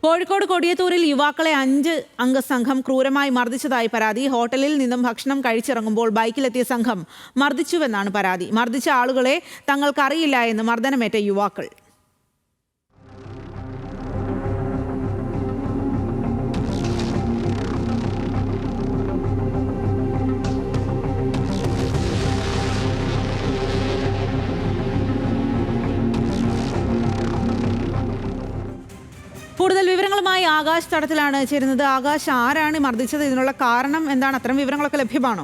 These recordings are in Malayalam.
കോഴിക്കോട് കൊടിയത്തൂരിൽ യുവാക്കളെ 5 അംഗ സംഘം ക്രൂരമായി മർദ്ദിച്ചതായി പരാതി. ഹോട്ടലിൽ നിന്നും ഭക്ഷണം കഴിച്ചിറങ്ങുമ്പോൾ ബൈക്കിലെത്തിയ സംഘം മർദ്ദിച്ചുവെന്നാണ് പരാതി. മർദ്ദിച്ച ആളുകളെ തങ്ങൾക്കറിയില്ല എന്ന് മർദ്ദനമേറ്റ യുവാക്കൾ. കൂടുതൽ വിവരങ്ങളുമായി ആകാശ് തടത്തിലാണ് ചേരുന്നത്. ആകാശ്, ആരാണ് മർദ്ദിച്ചത്? ഇതിനുള്ള കാരണം എന്താണ്? അത്തരം വിവരങ്ങളൊക്കെ ലഭ്യമാണോ?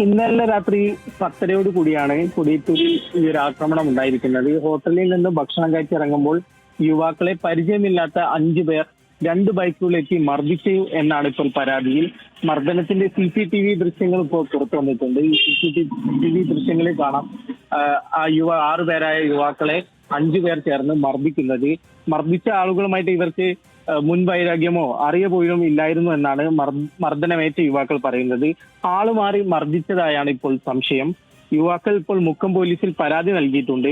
ഇന്നലെ രാത്രി 10:30 കൂടിയാണ് കൊടിയത്തൂരിൽ ഈ ഒരു ആക്രമണം ഉണ്ടായിരിക്കുന്നത്. ഹോട്ടലിൽ നിന്ന് ഭക്ഷണം കഴിച്ചിറങ്ങുമ്പോൾ യുവാക്കളെ പരിചയമില്ലാത്ത 5 പേർ 2 ബൈക്കുകളിലെത്തി മർദ്ദിച്ചു എന്നാണ് ഇപ്പോൾ പരാതിയിൽ. മർദ്ദനത്തിന്റെ CCTV ദൃശ്യങ്ങൾ ഇപ്പോൾ പുറത്തു വന്നിട്ടുണ്ട്. ഈ CCTV ദൃശ്യങ്ങളിൽ കാണാം 6 പേരായ യുവാക്കളെ 5 പേർ ചേർന്ന് മർദ്ദിക്കുന്നത്. മർദ്ദിച്ച ആളുകളുമായിട്ട് ഇവർക്ക് മുൻവൈരാഗ്യമോ അറിയപ്പോലും ഇല്ലായിരുന്നു എന്നാണ് മർദ്ദനമേറ്റ യുവാക്കൾ പറയുന്നത്. ആളുമാറി മർദ്ദിച്ചതായാണ് ഇപ്പോൾ സംശയം. യുവാക്കൾ ഇപ്പോൾ മുക്കം പോലീസിൽ പരാതി നൽകിയിട്ടുണ്ട്.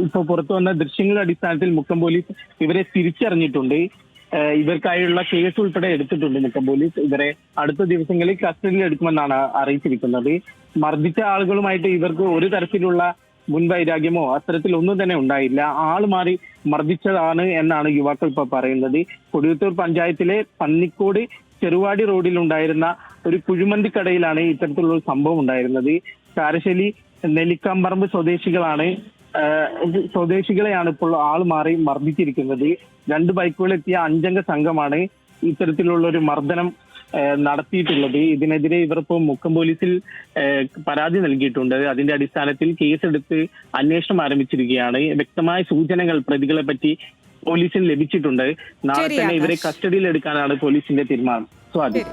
ഇപ്പോൾ പുറത്തു വന്ന ദൃശ്യങ്ങളുടെ അടിസ്ഥാനത്തിൽ മുക്കം പോലീസ് ഇവരെ തിരിച്ചറിഞ്ഞിട്ടുണ്ട്. ഇവർക്കായുള്ള കേസ് ഉൾപ്പെടെ എടുത്തിട്ടുണ്ട് മുക്കം പോലീസ്. ഇവരെ അടുത്ത ദിവസങ്ങളിൽ കസ്റ്റഡിയിൽ എടുക്കുമെന്നാണ് അറിയിച്ചിരിക്കുന്നത്. മർദ്ദിച്ച ആളുകളുമായിട്ട് ഇവർക്ക് ഒരു തരത്തിലുള്ള മുൻവൈരാഗ്യമോ അത്തരത്തിലൊന്നും തന്നെ ഉണ്ടായില്ല. ആള് മാറി മർദ്ദിച്ചതാണ് എന്നാണ് യുവാക്കൾ ഇപ്പോൾ പറയുന്നത്. കൊടിയത്തൂർ പഞ്ചായത്തിലെ പന്നിക്കോട് ചെറുവാടി റോഡിൽ ഉണ്ടായിരുന്ന ഒരു കുഴിമന്തിക്കടയിലാണ് ഇത്തരത്തിലുള്ള ഒരു സംഭവം ഉണ്ടായിരുന്നത്. കാരശ്ശേരി നെല്ലിക്കാമ്പറമ്പ് സ്വദേശികളെയാണ് ഇപ്പോൾ ആള് മാറി മർദ്ദിച്ചിരിക്കുന്നത്. 2 ബൈക്കുകളിലെത്തിയ 5 അംഗ സംഘമാണ് ഇത്തരത്തിലുള്ള ഒരു മർദ്ദനം നടത്തിയിട്ടുള്ളത്. ഇതിനെതിരെ ഇവർ ഇപ്പോൾ മുക്കം പോലീസിൽ പരാതി നൽകിയിട്ടുണ്ട്. അതിന്റെ അടിസ്ഥാനത്തിൽ കേസെടുത്ത് അന്വേഷണം ആരംഭിച്ചിരിക്കുകയാണ്. വ്യക്തമായ സൂചനകൾ പ്രതികളെ പറ്റി പോലീസിന് ലഭിച്ചിട്ടുണ്ട്. നാളെ തന്നെ ഇവരെ കസ്റ്റഡിയിൽ എടുക്കാനാണ് പോലീസിന്റെ തീരുമാനം. സ്വാതി.